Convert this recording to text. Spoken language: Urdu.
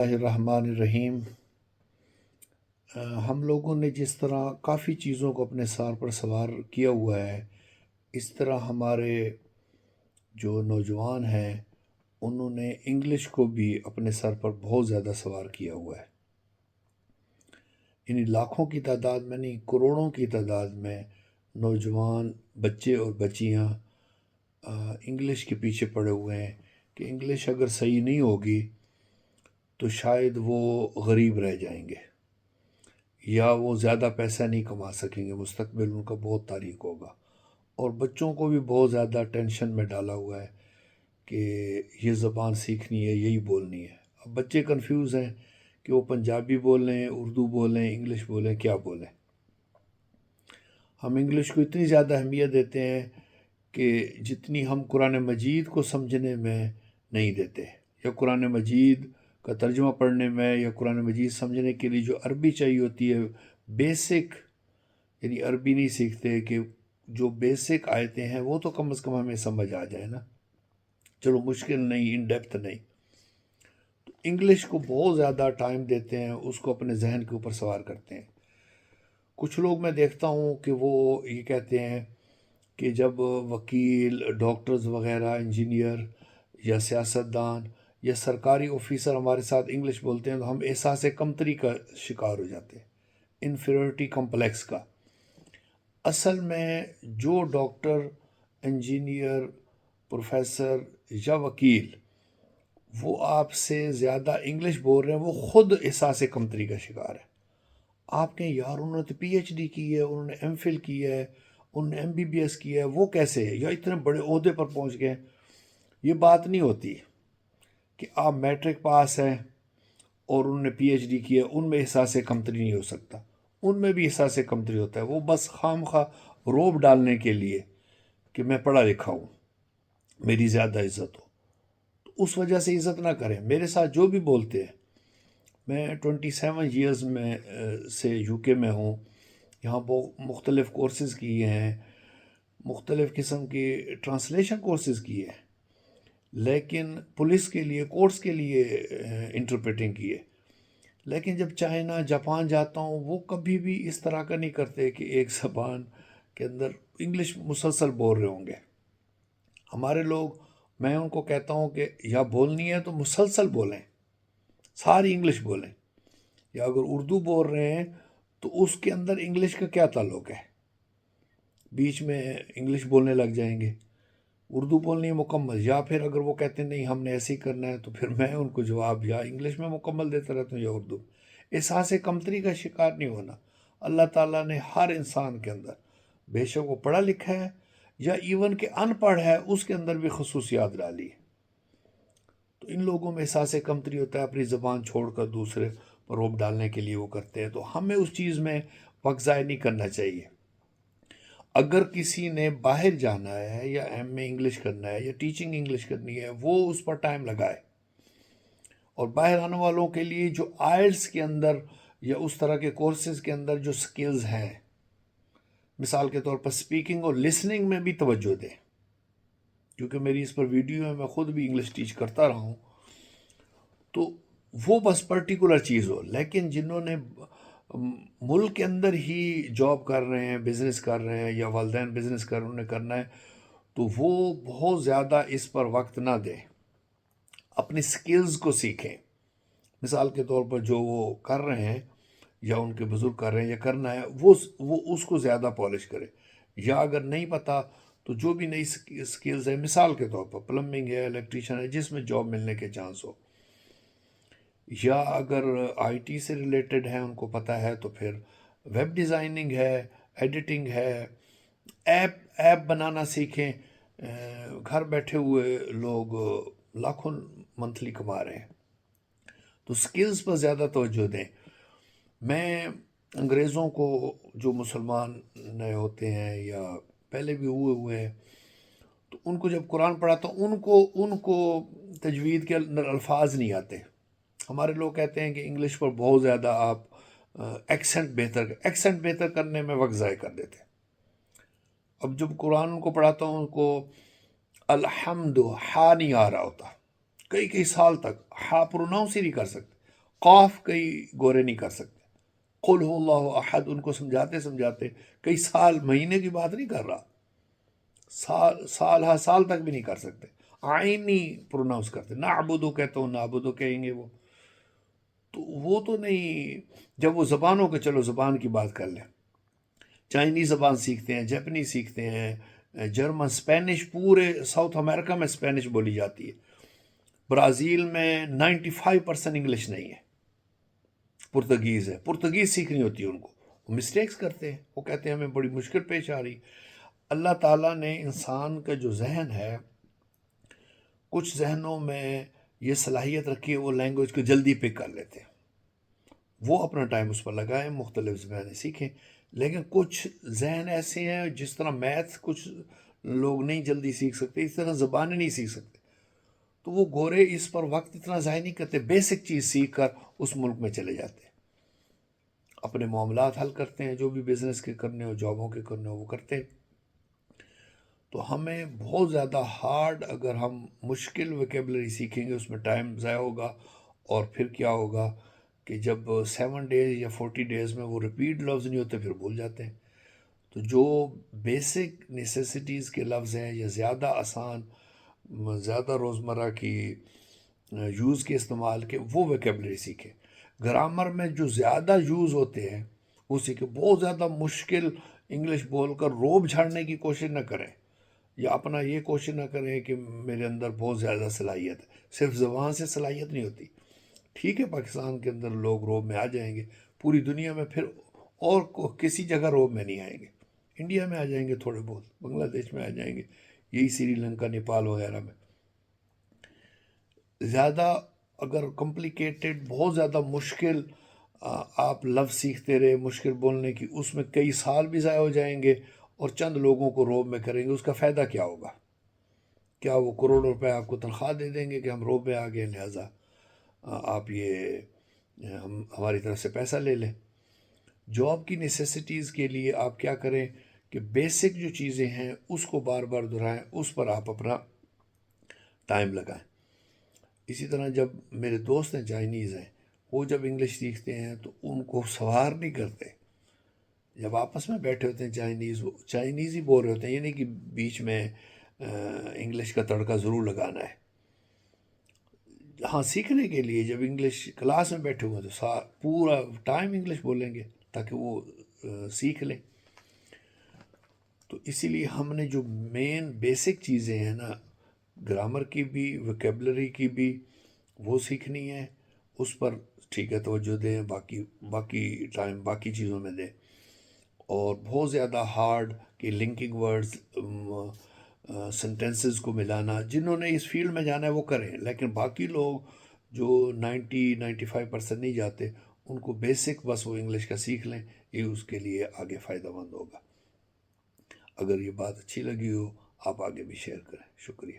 اللہ الرحمن الرحیم۔ ہم لوگوں نے جس طرح کافی چیزوں کو اپنے سار پر سوار کیا ہوا ہے، اس طرح ہمارے جو نوجوان ہیں انہوں نے انگلش کو بھی اپنے سر پر بہت زیادہ سوار کیا ہوا ہے۔ یعنی لاکھوں کی تعداد میں نہیں، کروڑوں کی تعداد میں نوجوان بچے اور بچیاں انگلش کے پیچھے پڑے ہوئے ہیں کہ انگلش اگر صحیح نہیں ہوگی تو شاید وہ غریب رہ جائیں گے، یا وہ زیادہ پیسہ نہیں کما سکیں گے، مستقبل ان کا بہت تاریک ہوگا۔ اور بچوں کو بھی بہت زیادہ ٹینشن میں ڈالا ہوا ہے کہ یہ زبان سیکھنی ہے، یہی بولنی ہے۔ اب بچے کنفیوز ہیں کہ وہ پنجابی بولیں، اردو بولیں، انگلش بولیں، کیا بولیں۔ ہم انگلش کو اتنی زیادہ اہمیت دیتے ہیں کہ جتنی ہم قرآن مجید کو سمجھنے میں نہیں دیتے، یا قرآن مجید کا ترجمہ پڑھنے میں، یا قرآن مجید سمجھنے کے لیے جو عربی چاہیے ہوتی ہے، بیسک، یعنی عربی نہیں سیکھتے کہ جو بیسک آیتیں ہیں وہ تو کم از کم ہمیں سمجھ آ جائے نا، چلو مشکل نہیں، ان ڈیپتھ نہیں۔ تو انگلش کو بہت زیادہ ٹائم دیتے ہیں، اس کو اپنے ذہن کے اوپر سوار کرتے ہیں۔ کچھ لوگ میں دیکھتا ہوں کہ وہ یہ کہتے ہیں کہ جب وکیل، ڈاکٹرز وغیرہ، انجینئر یا سیاستدان یا سرکاری آفیسر ہمارے ساتھ انگلش بولتے ہیں تو ہم احساس کمتری کا شکار ہو جاتے ہیں، انفیریورٹی کمپلیکس کا۔ اصل میں جو ڈاکٹر، انجینئر، پروفیسر یا وکیل وہ آپ سے زیادہ انگلش بول رہے ہیں، وہ خود احساس کمتری کا شکار ہے۔ آپ کہیں یار انہوں نے تو پی ایچ ڈی کی ہے، انہوں نے ایم فل کی ہے، انہوں نے ایم بی بی ایس کیا ہے، وہ کیسے ہے، یا اتنے بڑے عہدے پر پہنچ گئے۔ یہ بات نہیں ہوتی کہ آپ میٹرک پاس ہیں اور انہوں نے پی ایچ ڈی کیا، ان میں احساس کمتری نہیں ہو سکتا، ان میں بھی احساس کمتری ہوتا ہے۔ وہ بس خام خواہ روب ڈالنے کے لیے کہ میں پڑھا لکھا ہوں، میری زیادہ عزت ہو، تو اس وجہ سے عزت نہ کریں۔ میرے ساتھ جو بھی بولتے ہیں، میں 27 ایئرز میں سے یو کے میں ہوں، یہاں بہت مختلف کورسز کیے ہیں، مختلف قسم کی ٹرانسلیشن کورسز کیے ہیں، لیکن پولیس کے لیے، کورٹس کے لیے انٹرپریٹنگ کیے۔ لیکن جب چائنا، جاپان جاتا ہوں، وہ کبھی بھی اس طرح کا نہیں کرتے کہ ایک زبان کے اندر انگلش مسلسل بول رہے ہوں گے۔ ہمارے لوگ، میں ان کو کہتا ہوں کہ یا بولنی ہے تو مسلسل بولیں، ساری انگلش بولیں، یا اگر اردو بول رہے ہیں تو اس کے اندر انگلش کا کیا تعلق ہے؟ بیچ میں انگلش بولنے لگ جائیں گے، اردو بولنی ہے مکمل۔ یا پھر اگر وہ کہتے ہیں نہیں ہم نے ایسے ہی کرنا ہے، تو پھر میں ان کو جواب یا انگلش میں مکمل دیتا رہتا ہوں یا اردو۔ احساس کمتری کا شکار نہیں ہونا۔ اللہ تعالیٰ نے ہر انسان کے اندر، بے شک وہ پڑھا لکھا ہے یا ایون کہ ان پڑھ ہے، اس کے اندر بھی خصوصیات ڈالی ہے۔ تو ان لوگوں میں احساس کمتری ہوتا ہے، اپنی زبان چھوڑ کر دوسرے پر روب ڈالنے کے لیے وہ کرتے ہیں۔ تو ہمیں اس چیز میں وقت ضائع نہیں کرنا چاہیے۔ اگر کسی نے باہر جانا ہے یا ایم اے انگلش کرنا ہے یا ٹیچنگ انگلش کرنی ہے، وہ اس پر ٹائم لگائے۔ اور باہر آنے والوں کے لیے جو آئلٹس کے اندر یا اس طرح کے کورسز کے اندر جو سکلز ہیں، مثال کے طور پر سپیکنگ اور لسننگ میں بھی توجہ دیں، کیونکہ میری اس پر ویڈیو ہے، میں خود بھی انگلش ٹیچ کرتا رہا ہوں۔ تو وہ بس پرٹیکولر چیز ہو، لیکن جنہوں نے ملک کے اندر ہی جاب کر رہے ہیں، بزنس کر رہے ہیں، یا والدین بزنس انہوں نے کرنا ہے، تو وہ بہت زیادہ اس پر وقت نہ دیں، اپنی سکلز کو سیکھیں۔ مثال کے طور پر جو وہ کر رہے ہیں یا ان کے بزرگ کر رہے ہیں یا کرنا ہے، وہ اس کو زیادہ پالش کرے۔ یا اگر نہیں پتہ تو جو بھی نئی سکلز ہے، مثال کے طور پر پلمبنگ ہے، الیکٹریشین ہے، جس میں جاب ملنے کے چانس ہو، یا اگر آئی ٹی سے ریلیٹڈ ہیں، ان کو پتہ ہے، تو پھر ویب ڈیزائننگ ہے، ایڈیٹنگ ہے، ایپ بنانا سیکھیں۔ گھر بیٹھے ہوئے لوگ لاکھوں منتھلی کما رہے ہیں، تو سکلز پر زیادہ توجہ دیں۔ میں انگریزوں کو، جو مسلمان نئے ہوتے ہیں یا پہلے بھی ہوئے ہیں، تو ان کو جب قرآن پڑھاتا ہوں، ان کو تجوید کے اندر الفاظ نہیں آتے۔ ہمارے لوگ کہتے ہیں کہ انگلش پر بہت زیادہ آپ ایکسنٹ بہتر کرنے میں وقت ضائع کر دیتے ہیں۔ اب جب قرآن ان کو پڑھاتا ہوں، ان کو الحمد ہا نہیں آ رہا ہوتا، کئی سال تک ہا پروناؤنس ہی نہیں کر سکتے۔ قاف کئی گورے نہیں کر سکتے. قل هو اللہ احد ان کو سمجھاتے سمجھاتے کئی سال مہینے کی بات نہیں کر رہا، سال ہر سال تک بھی نہیں کر سکتے. آئین نہیں پروناؤنس کرتے. نعبدو کہتا ہوں، نعبدو کہیں گے وہ تو نہیں. جب وہ زبانوں کے، چلو زبان کی بات کر لیں، چائنیز زبان سیکھتے ہیں، جیپنیز سیکھتے ہیں، جرمن، اسپینش، پورے ساؤتھ امریکہ میں اسپینش بولی جاتی ہے. برازیل میں 95% انگلش نہیں ہے، پرتگیز ہے. پرتگیز سیکھنی ہوتی ہے ان کو، وہ مسٹیکس کرتے ہیں، وہ کہتے ہیں ہمیں بڑی مشکل پیش آ رہی. اللہ تعالیٰ نے انسان کا جو ذہن ہے، کچھ ذہنوں میں یہ صلاحیت رکھی ہے، وہ لینگویج کو جلدی پک کر لیتے ہیں، وہ اپنا ٹائم اس پر لگائیں، مختلف زبانیں سیکھیں. لیکن کچھ ذہن ایسے ہیں، جس طرح میتھ کچھ لوگ نہیں جلدی سیکھ سکتے، اس طرح زبانیں نہیں سیکھ سکتے. تو وہ گورے اس پر وقت اتنا ضائع نہیں کرتے، بیسک چیز سیکھ کر اس ملک میں چلے جاتے ہیں، اپنے معاملات حل کرتے ہیں، جو بھی بزنس کے کرنے ہو، جابوں کے کرنے ہو، وہ کرتے ہیں. تو ہمیں بہت زیادہ ہارڈ، اگر ہم مشکل ویکیبلری سیکھیں گے، اس میں ٹائم ضائع ہوگا. اور پھر کیا ہوگا کہ جب 7 days یا 40 days میں وہ ریپیٹ لفظ نہیں ہوتے، پھر بھول جاتے ہیں. تو جو بیسک نیسیسٹیز کے لفظ ہیں، یا زیادہ آسان، زیادہ روزمرہ کی یوز کے استعمال کے، وہ ویکیبلری سیکھیں. گرامر میں جو زیادہ یوز ہوتے ہیں وہ سیکھیں. بہت زیادہ مشکل انگلش بول کر روب جھاڑنے کی کوشش نہ کریں، یا اپنا یہ کوشش نہ کریں کہ میرے اندر بہت زیادہ صلاحیت ہے. صرف زبان سے صلاحیت نہیں ہوتی. ٹھیک ہے، پاکستان کے اندر لوگ روب میں آ جائیں گے، پوری دنیا میں پھر اور کسی جگہ روب میں نہیں آئیں گے. انڈیا میں آ جائیں گے تھوڑے بہت، بنگلہ دیش میں آ جائیں گے، یہی سری لنکا، نیپال وغیرہ میں. زیادہ اگر کمپلیکیٹڈ، بہت زیادہ مشکل آپ لفظ سیکھتے رہے، مشکل بولنے کی، اس میں کئی سال بھی ضائع ہو جائیں گے، اور چند لوگوں کو روب میں کریں گے. اس کا فائدہ کیا ہوگا؟ کیا وہ کروڑوں روپے آپ کو تنخواہ دے دیں گے کہ ہم روب میں آ گئے، لہٰذا آپ یہ ہماری طرف سے پیسہ لے لیں؟ جاب کی نیسیسٹیز کے لیے آپ کیا کریں کہ بیسک جو چیزیں ہیں اس کو بار بار دہرائیں، اس پر آپ اپنا ٹائم لگائیں. اسی طرح جب میرے دوست ہیں چائنیز ہیں، وہ جب انگلش سیکھتے ہیں تو ان کو سوار نہیں کرتے. جب آپس میں بیٹھے ہوتے ہیں چائنیز، وہ چائنیز ہی بول رہے ہوتے ہیں، یہ نہیں کہ بیچ میں انگلش کا تڑکا ضرور لگانا ہے. ہاں، سیکھنے کے لیے جب انگلش کلاس میں بیٹھے ہوئے تو پورا ٹائم انگلش بولیں گے تاکہ وہ سیکھ لیں. تو اسی لیے ہم نے جو مین بیسک چیزیں ہیں نا، گرامر کی بھی، ویکیبلری کی بھی، وہ سیکھنی ہے. اس پر ٹھیک ہے توجہ دیں، باقی ٹائم باقی چیزوں میں دیں. اور بہت زیادہ ہارڈ کہ لنکنگ ورڈز، سنٹینسز کو ملانا، جنہوں نے اس فیلڈ میں جانا ہے وہ کریں. لیکن باقی لوگ جو 95% نہیں جاتے، ان کو بیسک بس وہ انگلش کا سیکھ لیں، یہ اس کے لیے آگے فائدہ مند ہوگا. اگر یہ بات اچھی لگی ہو، آپ آگے بھی شیئر کریں. شکریہ.